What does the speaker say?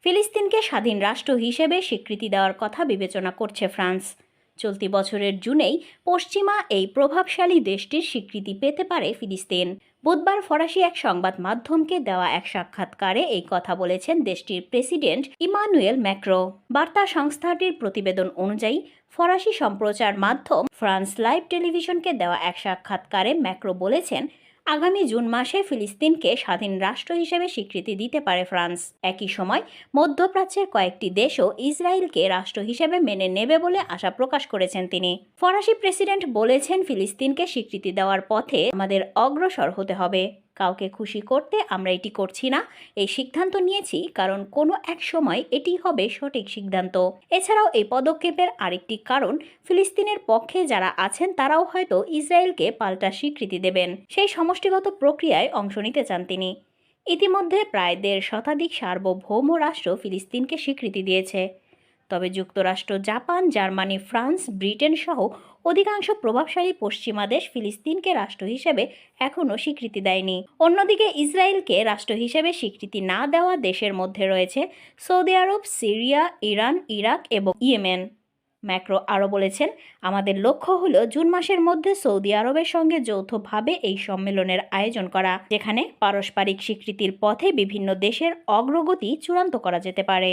ফিলিস্তিনকে স্বাধীন রাষ্ট্র হিসেবে স্বীকৃতি দেওয়ার কথা বিবেচনা করছে ফ্রান্স। চলতি বছরের জুনেই পশ্চিমা এই প্রভাবশালী দেশটির স্বীকৃতি পেতে পারে ফিলিস্তিন। বুধবার ফরাসি এক সংবাদ মাধ্যমকে দেওয়া এক সাক্ষাৎকারে এই কথা বলেছেন দেশটির প্রেসিডেন্ট ইমানুয়েল ম্যাক্রো। বার্তা সংস্থাটির প্রতিবেদন অনুযায়ী ফরাসি সম্প্রচার মাধ্যম ফ্রান্স লাইভ টেলিভিশনকে দেওয়া এক সাক্ষাৎকারে ম্যাক্রো বলেছেন, আগামী জুন মাসে ফিলিস্তিনকে স্বাধীন রাষ্ট্র হিসেবে স্বীকৃতি দিতে পারে ফ্রান্স। একই সময় মধ্যপ্রাচ্যের কয়েকটি দেশও ইসরায়েলকে রাষ্ট্র হিসেবে মেনে নেবে বলে আশা প্রকাশ করেছেন তিনি। ফরাসি প্রেসিডেন্ট বলেছেন, ফিলিস্তিনকে স্বীকৃতি দেওয়ার পথে আমাদের অগ্রসর হতে হবে। কাউকে খুশি করতে আমরা এটি করছি না। এই সিদ্ধান্ত নিয়েছি কারণ কোনো এক সময় এটি হবে সঠিক সিদ্ধান্ত। এছাড়াও এই পদক্ষেপের আরেকটি কারণ, ফিলিস্তিনের পক্ষে যারা আছেন তারাও হয়তো ইসরায়েলকে পাল্টা স্বীকৃতি দেবেন। সেই সমষ্টিগত প্রক্রিয়ায় অংশ নিতে চান তিনি। ইতিমধ্যে প্রায় ১.৫ শতাধিক সার্বভৌম রাষ্ট্র ফিলিস্তিনকে স্বীকৃতি দিয়েছে। তবে যুক্তরাষ্ট্র, জাপান, জার্মানি, ফ্রান্স, ব্রিটেন সহ অধিকাংশ প্রভাবশালী পশ্চিমা দেশ ফিলিস্তিনকে রাষ্ট্র হিসেবে এখনও স্বীকৃতি দেয়নি। অন্যদিকে ইসরায়েলকে রাষ্ট্র হিসেবে স্বীকৃতি না দেওয়া দেশের মধ্যে রয়েছে সৌদি আরব, সিরিয়া, ইরান, ইরাক এবং ইয়েমেন। ম্যাক্রো আরও বলেছেন, আমাদের লক্ষ্য হলো জুন মাসের মধ্যে সৌদি আরবের সঙ্গে যৌথভাবে এই সম্মেলনের আয়োজন করা, যেখানে পারস্পরিক স্বীকৃতির পথে বিভিন্ন দেশের অগ্রগতি চূড়ান্ত করা যেতে পারে।